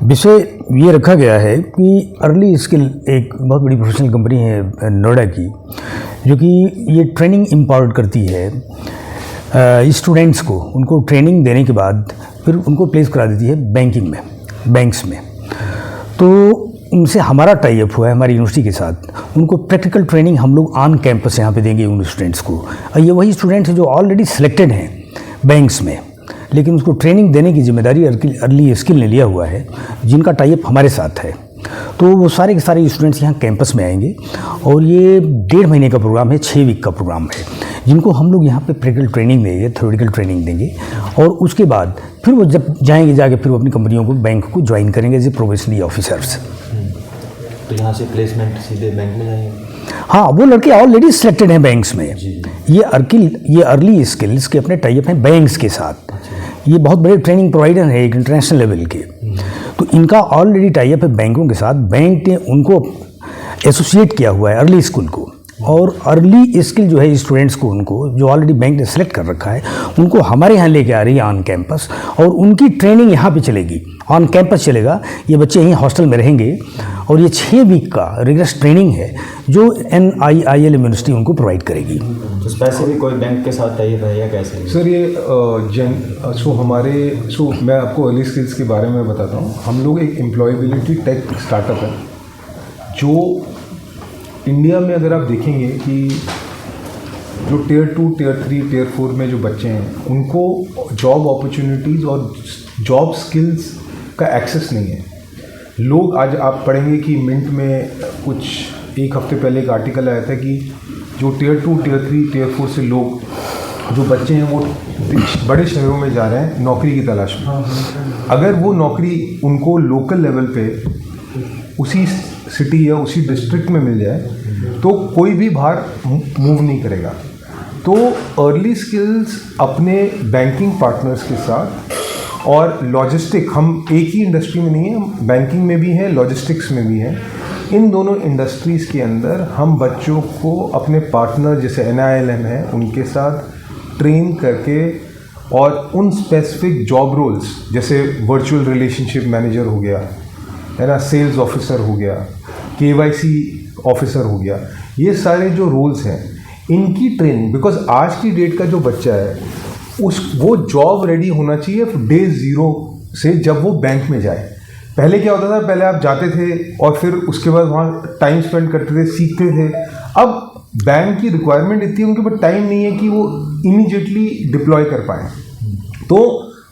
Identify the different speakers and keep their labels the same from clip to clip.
Speaker 1: विषय ये रखा गया है कि अर्ली स्किल एक बहुत बड़ी प्रोफेशनल कंपनी है नोएडा की, जो कि ये ट्रेनिंग इम्पार्ट करती है स्टूडेंट्स को। उनको ट्रेनिंग देने के बाद फिर उनको प्लेस करा देती है बैंकिंग में, बैंक्स में। तो उनसे हमारा टाई अप हुआ है हमारी यूनिवर्सिटी के साथ। उनको प्रैक्टिकल ट्रेनिंग हम लोग ऑन कैंपस यहाँ पे देंगे उन स्टूडेंट्स को। और ये वही स्टूडेंट्स हैं जो ऑलरेडी सिलेक्टेड हैं बैंक्स में, लेकिन उसको ट्रेनिंग देने की जिम्मेदारी अर्ली स्किल ने लिया हुआ है, जिनका टाई अप हमारे साथ है। तो वो सारे के सारे स्टूडेंट्स यहाँ कैंपस में आएंगे और ये 1.5 महीने का प्रोग्राम है, 6 वीक का प्रोग्राम है, जिनको हम लोग यहाँ पे प्रैक्टिकल ट्रेनिंग देंगे, थ्योरेटिकल ट्रेनिंग देंगे। और उसके बाद फिर वो जब जाएंगे जाके फिर वो अपनी कंपनियों को, बैंक को ज्वाइन करेंगे एज ए प्रोबेशनरी ऑफिसर्स।
Speaker 2: तो यहाँ से प्लेसमेंट सीधे बैंक में जाएंगे?
Speaker 1: हाँ, वो लड़के ऑलरेडी सिलेक्टेड हैं बैंक्स में। ये अर्ली स्किल्स के अपने टाई अप हैं बैंक्स के साथ। ये बहुत बड़े ट्रेनिंग प्रोवाइडर है एक इंटरनेशनल लेवल के। तो इनका ऑलरेडी टाई अप है बैंकों के साथ। बैंक ने उनको एसोसिएट किया हुआ है अर्ली स्किल को, और अर्ली स्किल जो है स्टूडेंट्स को, उनको जो ऑलरेडी बैंक ने सेलेक्ट कर रखा है, उनको हमारे यहाँ लेके आ रही है ऑन कैंपस, और उनकी ट्रेनिंग यहाँ पे चलेगी, ऑन कैंपस चलेगा। ये बच्चे यहीं हॉस्टल में रहेंगे और ये 6 वीक का रिगरस ट्रेनिंग है जो NIIL यूनिवर्सिटी उनको प्रोवाइड करेगी।
Speaker 2: तो स्पेसिफिक कोई बैंक के साथ टाई अप है या कैसे?
Speaker 3: सर ये मैं आपको अर्ली स्किल्स के बारे में बताता हूँ। हम लोग एक एम्प्लॉयबिलिटी टेक स्टार्टअप है, जो इंडिया में अगर आप देखेंगे कि जो Tier 2, Tier 3, Tier 4 में जो बच्चे हैं, उनको जॉब अपॉर्चुनिटीज़ और जॉब स्किल्स का एक्सेस नहीं है। लोग आज आप पढ़ेंगे कि मिंट में कुछ एक हफ्ते पहले एक आर्टिकल आया था कि जो Tier 2, Tier 3, Tier 4 से लोग, जो बच्चे हैं, वो बड़े शहरों में जा रहे हैं नौकरी की तलाश में। अगर वो नौकरी उनको लोकल लेवल पे उसी सिटी या उसी डिस्ट्रिक्ट में मिल जाए तो कोई भी बाहर मूव नहीं करेगा। तो अर्ली स्किल्स अपने बैंकिंग पार्टनर्स के साथ और लॉजिस्टिक, हम एक ही इंडस्ट्री में नहीं है, बैंकिंग में भी है, लॉजिस्टिक्स में भी है, इन दोनों इंडस्ट्रीज़ के अंदर हम बच्चों को अपने पार्टनर जैसे NILM है उनके साथ ट्रेन करके, और उन स्पेसिफिक जॉब रोल्स जैसे वर्चुअल रिलेशनशिप मैनेजर हो गया, है ना, सेल्स ऑफिसर हो गया, KYC ऑफिसर हो गया, ये सारे जो रोल्स हैं इनकी ट्रेनिंग, बिकॉज आज की डेट का जो बच्चा है वो जॉब रेडी होना चाहिए डे 0 से जब वो बैंक में जाए। पहले क्या होता था, पहले आप जाते थे और फिर उसके बाद वहाँ टाइम स्पेंड करते थे, सीखते थे। अब बैंक की रिक्वायरमेंट इतनी है, उनके पास टाइम नहीं है कि वो इमीडिएटली डिप्लॉय कर पाएँ। तो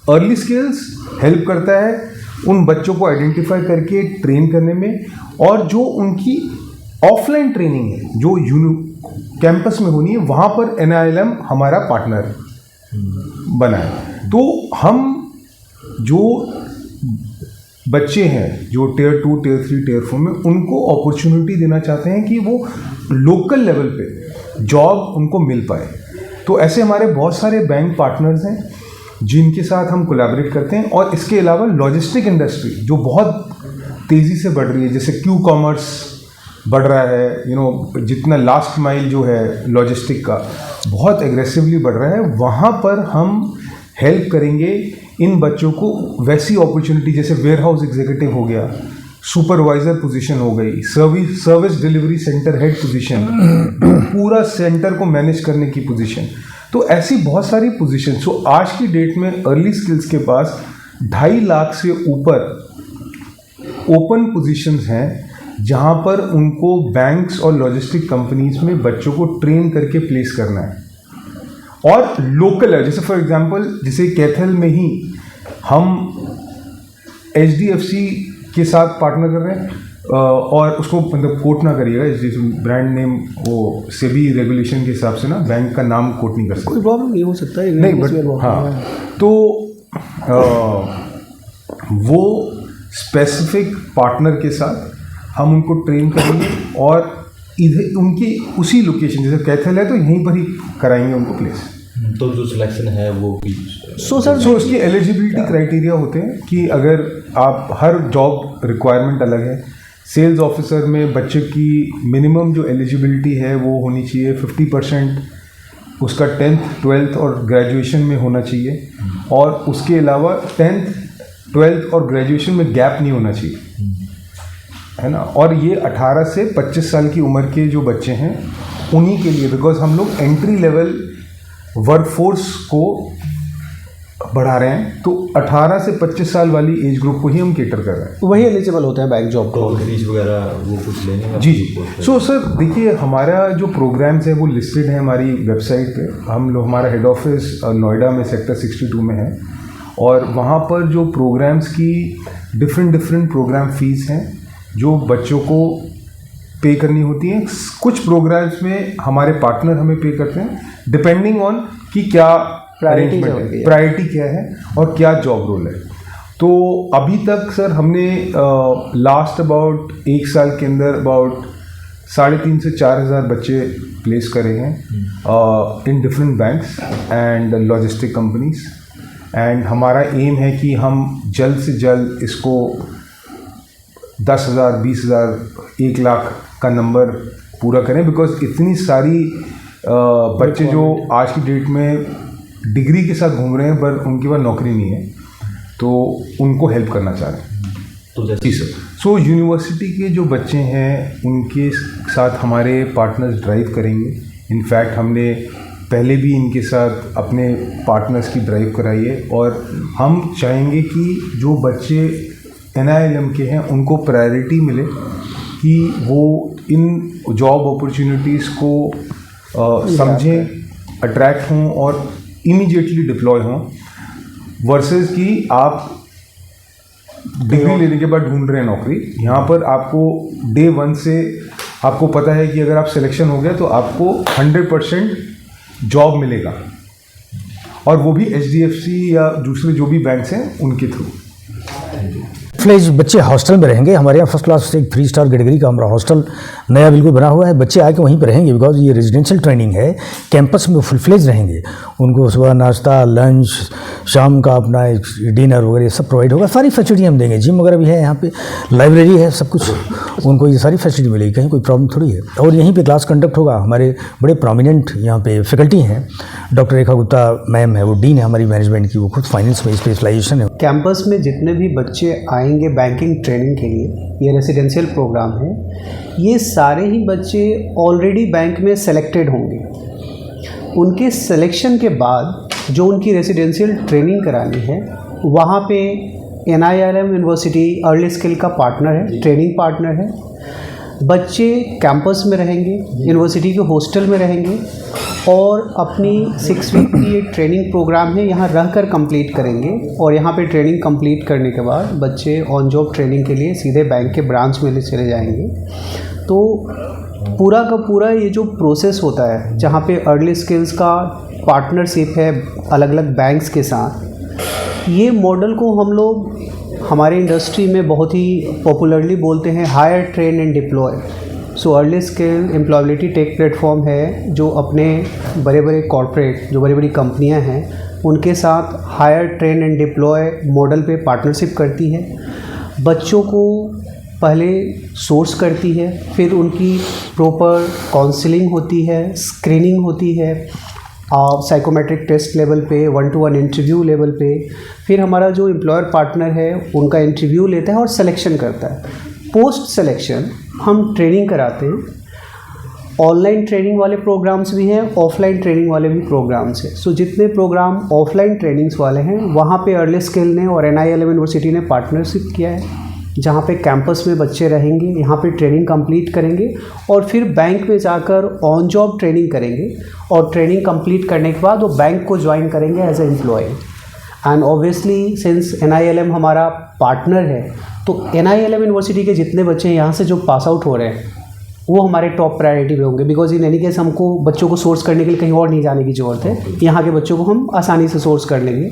Speaker 3: अर्ली स्किल्स हेल्प करता है उन बच्चों को आइडेंटिफाई करके ट्रेन करने में, और जो उनकी ऑफलाइन ट्रेनिंग है जो कैंपस में होनी है, वहाँ पर NILM हमारा पार्टनर बना है। तो हम जो बच्चे हैं जो Tier 2, Tier 3, Tier 4 में, उनको अपॉर्चुनिटी देना चाहते हैं कि वो लोकल लेवल पे जॉब उनको मिल पाए। तो ऐसे हमारे बहुत सारे बैंक पार्टनर्स हैं जिनके साथ हम कोलैबोरेट करते हैं। और इसके अलावा लॉजिस्टिक इंडस्ट्री जो बहुत तेज़ी से बढ़ रही है, जैसे Q-कॉमर्स बढ़ रहा है, जितना लास्ट माइल जो है लॉजिस्टिक का बहुत एग्रेसिवली बढ़ रहा है, वहाँ पर हम हेल्प करेंगे इन बच्चों को। वैसी अपॉर्चुनिटी जैसे वेयर हाउस एग्जीक्यूटिव हो गया, सुपरवाइज़र पोजीशन हो गई, service delivery centre head position, पूरा सेंटर को मैनेज करने की पोजीशन, तो ऐसी बहुत सारी पोजीशन। सो आज की डेट में अर्ली स्किल्स के पास 2.5 लाख से ऊपर ओपन पोजीशंस हैं, जहां पर उनको बैंक्स और लॉजिस्टिक कंपनीज में बच्चों को ट्रेन करके प्लेस करना है। और लोकल है, जैसे फॉर एग्जांपल जैसे कैथल में ही हम HDFC के साथ पार्टनर कर रहे हैं, और उसको मतलब कोट ना करिएगा, HDFC ब्रांड नेम वो सेबी रेगुलेशन के हिसाब से ना बैंक का नाम कोट नहीं कर सकते,
Speaker 4: कोई प्रॉब्लम नहीं हो सकता है,
Speaker 3: नहीं, बट हाँ, तो वो स्पेसिफिक पार्टनर के साथ हम उनको ट्रेन करेंगे और इधर उनकी उसी लोकेशन जैसे कैथल है तो यहीं पर ही कराएंगे उनको प्लेस।
Speaker 2: तो जो सिलेक्शन है वो भी
Speaker 3: सो उसकी एलिजिबिलिटी क्राइटेरिया होते हैं कि अगर आप, हर जॉब रिक्वायरमेंट अलग है। सेल्स ऑफिसर में बच्चे की मिनिमम जो एलिजिबिलिटी है वो होनी चाहिए 50% उसका 10th 12th और ग्रेजुएशन में होना चाहिए, और उसके अलावा 10th 12th और ग्रेजुएशन में गैप नहीं होना चाहिए, है ना। और ये 18 से 25 साल की उम्र के जो बच्चे हैं उन्हीं के लिए, बिकॉज हम लोग एंट्री लेवल वर्कफोर्स को बढ़ा रहे हैं, तो 18 से 25 साल वाली एज ग्रुप को ही हम केटर कर रहे हैं।
Speaker 4: वही एलिजिबल होते हैं बैंक जॉब को।
Speaker 2: फीस वगैरह वो कुछ लेने का?
Speaker 3: जी जी। सो सर देखिए, हमारा जो प्रोग्राम्स है वो लिस्टेड है हमारी वेबसाइट पे। हम लोग, हमारा हेड ऑफिस नोएडा में सेक्टर 62 में है, और वहाँ पर जो प्रोग्राम्स की डिफरेंट प्रोग्राम फीस हैं जो बच्चों को पे करनी होती हैं। कुछ प्रोग्राम्स में हमारे पार्टनर हमें पे करते हैं, डिपेंडिंग ऑन कि क्या अरेंजमेंट है, प्रायोरिटी क्या है और क्या जॉब रोल है। तो अभी तक सर हमने लास्ट अबाउट 1 साल के अंदर अबाउट 3,500 से 4,000 बच्चे प्लेस करे हैं in different banks and logistic companies. And हमारा एम है कि हम जल्द से जल्द इसको 10,000, 20,000, 1 लाख का नंबर पूरा करें, बिकॉज इतनी सारी बच्चे जो आज की डेट में डिग्री के साथ घूम रहे हैं पर उनके पास नौकरी नहीं है, तो उनको हेल्प करना चाह रहे हैं।
Speaker 2: तो
Speaker 3: जी सर। सो यूनिवर्सिटी के जो बच्चे हैं उनके साथ हमारे पार्टनर्स ड्राइव करेंगे। इनफैक्ट हमने पहले भी इनके साथ अपने पार्टनर्स की ड्राइव कराई है, और हम चाहेंगे कि जो बच्चे NILM के हैं उनको प्रायोरिटी मिले, कि वो इन जॉब अपॉर्चुनिटीज़ को समझें, अट्रैक्ट हों और इमीडिएटली डिप्लॉय हों, वर्सेस कि आप डिग्री लेने के बाद ढूंढ रहे हैं नौकरी। यहाँ पर आपको डे 1 से आपको पता है कि अगर आप सिलेक्शन हो गए तो आपको 100% जॉब मिलेगा, और वो भी HDFC या दूसरे जो भी बैंक्स हैं उनके थ्रू।
Speaker 1: फ्लेज बच्चे हॉस्टल में रहेंगे। हमारे यहाँ फर्स्ट क्लास एक 3 स्टार कैटेगरी का हमारा हॉस्टल नया बिल्कुल बना हुआ है। बच्चे आके वहीं पर रहेंगे, बिकॉज ये रेजिडेंशियल ट्रेनिंग है। कैंपस में फुल फ्लेज रहेंगे, उनको सुबह नाश्ता, लंच, शाम का अपना डिनर वगैरह सब प्रोवाइड होगा। सारी फैसिलिटी हम देंगे, जिम वगैरह भी है यहाँ पे, लाइब्रेरी है, सब कुछ उनको ये सारी फैसिलिटी मिलेगी, कहीं कोई प्रॉब्लम थोड़ी है। और यहीं पे क्लास कंडक्ट होगा। हमारे बड़े प्रोमिनेंट यहाँ पे फैकल्टी हैं। डॉक्टर रेखा गुप्ता मैम है, वो डीन है हमारी मैनेजमेंट की, वो खुद फाइनेंस में स्पेशलाइजेशन है।
Speaker 4: कैंपस में जितने भी बच्चे आएंगे बैंकिंग ट्रेनिंग के लिए, ये रेसिडेंशियल प्रोग्राम है, ये सारे ही बच्चे ऑलरेडी बैंक में सेलेक्टेड होंगे। उनके सिलेक्शन के बाद जो उनकी रेसिडेंशियल ट्रेनिंग करानी है, वहाँ पे NILM यूनिवर्सिटी अर्ली स्किल का पार्टनर है, ट्रेनिंग पार्टनर है। बच्चे कैंपस में रहेंगे, यूनिवर्सिटी के हॉस्टल में रहेंगे, और अपनी 6 वीक की ये ट्रेनिंग प्रोग्राम है यहाँ रहकर कंप्लीट करेंगे। और यहाँ पे ट्रेनिंग कंप्लीट करने के बाद बच्चे ऑन जॉब ट्रेनिंग के लिए सीधे बैंक के ब्रांच में चले जाएंगे। तो पूरा का पूरा ये जो प्रोसेस होता है, जहाँ पे अर्ली स्किल्स का पार्टनरशिप है अलग अलग बैंक्स के साथ, ये मॉडल को हम लोग हमारे इंडस्ट्री में बहुत ही पॉपुलरली बोलते हैं hire, train and deploy. So early skill employability tech platform है जो अपने बड़े बड़े कॉर्पोरेट, जो बड़ी बड़ी कंपनियां हैं, उनके साथ hire, train and deploy model पे पार्टनरशिप करती है। बच्चों को पहले सोर्स करती है, फिर उनकी प्रॉपर काउंसलिंग होती है, स्क्रीनिंग होती है, साइकोमेट्रिक टेस्ट लेवल पे, 1-to-1 इंटरव्यू लेवल पे। फिर हमारा जो एम्प्लॉयर पार्टनर है उनका इंटरव्यू लेता है और सिलेक्शन करता है। पोस्ट सिलेक्शन हम ट्रेनिंग कराते हैं। ऑनलाइन ट्रेनिंग वाले प्रोग्राम्स भी हैं, ऑफलाइन ट्रेनिंग वाले भी प्रोग्राम्स हैं। सो जितने प्रोग्राम ऑफलाइन ट्रेनिंग्स वाले हैं, वहाँ पे अर्ली स्किल ने और NILM यूनिवर्सिटी ने पार्टनरशिप किया है, जहाँ पे कैंपस में बच्चे रहेंगे, यहाँ पे ट्रेनिंग कंप्लीट करेंगे और फिर बैंक में जाकर ऑन जॉब ट्रेनिंग करेंगे। और ट्रेनिंग कंप्लीट करने के बाद वो बैंक को ज्वाइन करेंगे as a employ. And obviously since NILM हमारा पार्टनर है, तो NILM यूनिवर्सिटी के जितने बच्चे यहाँ से जो पास आउट हो रहे हैं वो हमारे टॉप प्रायोरिटी पे होंगे, बिकॉज इन एनी केस हमको बच्चों को सोर्स करने के लिए कहीं और नहीं जाने की ज़रूरत है। यहाँ के बच्चों को हम आसानी से सोर्स कर लेंगे।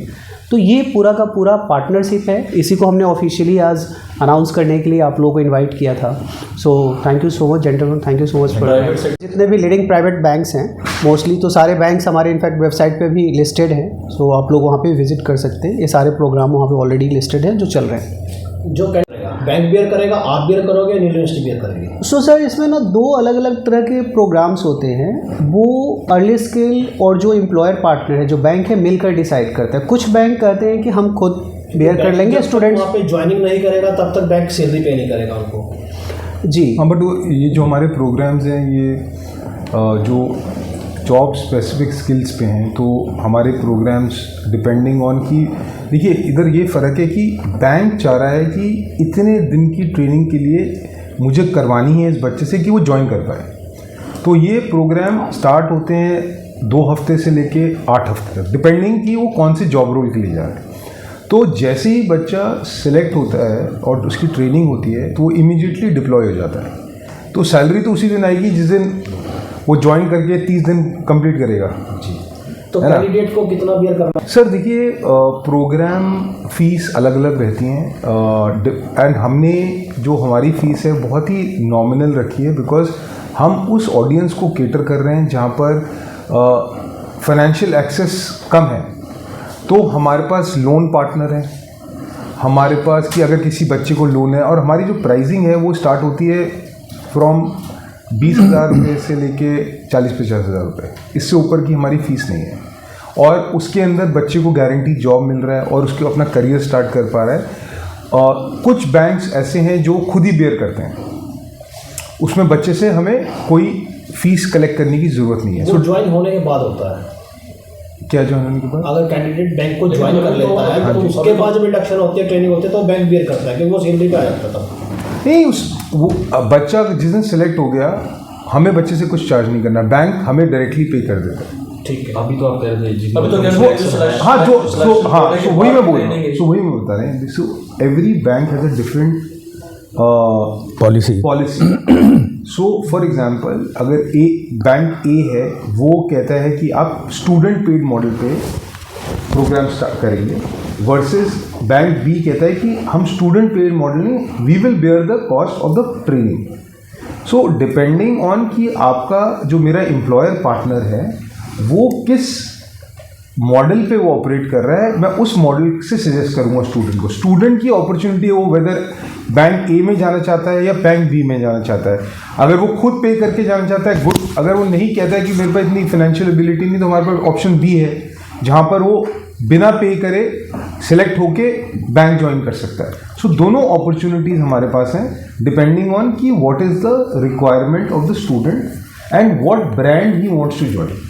Speaker 4: तो ये पूरा का पूरा पार्टनरशिप है। इसी को हमने ऑफिशियली आज अनाउंस करने के लिए आप लोगों को इनवाइट किया था। So thank you so much gentleman, thank you so much for. जितने भी लीडिंग प्राइवेट बैंक्स हैं, मोस्टली तो सारे बैंक्स हमारे इनफैक्ट वेबसाइट पे भी लिस्टेड हैं। सो आप लोग वहाँ पे विजिट कर सकते हैं। ये सारे प्रोग्राम वहाँ पे ऑलरेडी लिस्टेड हैं जो चल रहे हैं।
Speaker 5: जो बैंक बियर करेगा, आप बियर करोगे, यूनिवर्सिटी बियर करेगी?
Speaker 4: सो सर, इसमें ना 2 अलग अलग तरह के प्रोग्राम्स होते हैं। वो अर्ली स्किल और जो एम्प्लॉयर पार्टनर है, जो बैंक है, मिलकर डिसाइड करता है। कुछ बैंक कहते हैं कि हम खुद बेयर कर लेंगे स्टूडेंट्स।
Speaker 5: वहाँ पे ज्वाइनिंग नहीं करेगा तब तक बैंक सैलरी पे नहीं करेगा उनको।
Speaker 4: जी
Speaker 3: हाँ, बट ये जो हमारे प्रोग्राम्स हैं ये जो जॉब स्पेसिफिक स्किल्स पे हैं, तो हमारे प्रोग्राम्स डिपेंडिंग ऑन कि देखिए इधर ये फ़र्क है कि बैंक चाह रहा है कि इतने दिन की ट्रेनिंग के लिए मुझे करवानी है इस बच्चे से कि वो ज्वाइन कर पाए। तो ये प्रोग्राम स्टार्ट होते हैं 2 हफ्ते से लेके 8 हफ्ते तक, डिपेंडिंग कि वो कौन से जॉब रोल के लिए जा रहा है। तो जैसे ही बच्चा सिलेक्ट होता है और उसकी ट्रेनिंग होती है तो वो इमीडिएटली डिप्लॉय हो जाता है। तो सैलरी तो उसी दिन आएगी जिस दिन वो ज्वाइन करके 30 दिन कंप्लीट करेगा। जी,
Speaker 5: तो कैंडिडेट को कितना बियर करना है?
Speaker 3: सर देखिए प्रोग्राम फ़ीस अलग अलग रहती हैं एंड हमने जो हमारी फ़ीस है बहुत ही नॉमिनल रखी है, बिकॉज हम उस ऑडियंस को केटर कर रहे हैं जहाँ पर फाइनेंशियल एक्सेस कम है। तो हमारे पास लोन पार्टनर है, हमारे पास कि अगर किसी बच्चे को लोन है, और हमारी जो प्राइसिंग है वो स्टार्ट होती है फ्रॉम 20,000 रुपये से लेके 40-50 हज़ार रुपये, इससे ऊपर की हमारी फ़ीस नहीं है। और उसके अंदर बच्चे को गारंटी जॉब मिल रहा है और उसके अपना करियर स्टार्ट कर पा रहा है। कुछ बैंक्स ऐसे हैं जो खुद ही बेयर करते हैं, उसमें बच्चे से हमें कोई फ़ीस कलेक्ट करने की ज़रूरत नहीं है।
Speaker 5: वो ज्वाइन होने के बाद होता है।
Speaker 3: क्या ज्वाइन होने के बाद?
Speaker 5: अगर कैंडिडेट बैंक को ज्वाइन कर लेता है तो उसके बाद जब इंडक्शन होती है, ट्रेनिंग होती है, तो बैंक बियर करता है क्योंकि वो सैलरी पे आ जाता था।
Speaker 3: नहीं, वो बच्चा जिस दिन सेलेक्ट हो गया हमें बच्चे से कुछ चार्ज नहीं करना, बैंक हमें डायरेक्टली पे कर देता है।
Speaker 5: ठीक है,
Speaker 2: अभी तो आप कह रहे थे
Speaker 6: अभी तो क्या
Speaker 3: हाँ, तो वही मैं बोल रहा हूँ, तो वही मैं बता रहे हैं। So every bank has a different
Speaker 1: policy.
Speaker 3: So for example अगर बैंक ए है, वो कहता है कि आप स्टूडेंट पेड मॉडल पे प्रोग्राम स्टार्ट करेंगे, वर्सेस बैंक बी कहता है कि हम स्टूडेंट पेड मॉडल नहीं, we will bear the cost of the training. So depending on कि आपका जो मेरा एम्प्लॉयर पार्टनर है वो किस मॉडल पे वो ऑपरेट कर रहा है, मैं उस मॉडल से सजेस्ट करूंगा स्टूडेंट को। स्टूडेंट की अपॉर्चुनिटी है वो वेदर बैंक ए में जाना चाहता है या बैंक बी में जाना चाहता है। अगर वो खुद पे करके जाना चाहता है गुड, अगर वो नहीं कहता है कि मेरे पास इतनी फाइनेंशियल एबिलिटी नहीं, तो हमारे पास ऑप्शन बी है जहाँ पर वो बिना पे करे सिलेक्ट होके बैंक ज्वाइन कर सकता है। सो दोनों अपॉर्चुनिटीज़ हमारे पास हैं डिपेंडिंग ऑन कि what is the requirement of the student and what brand he wants to join.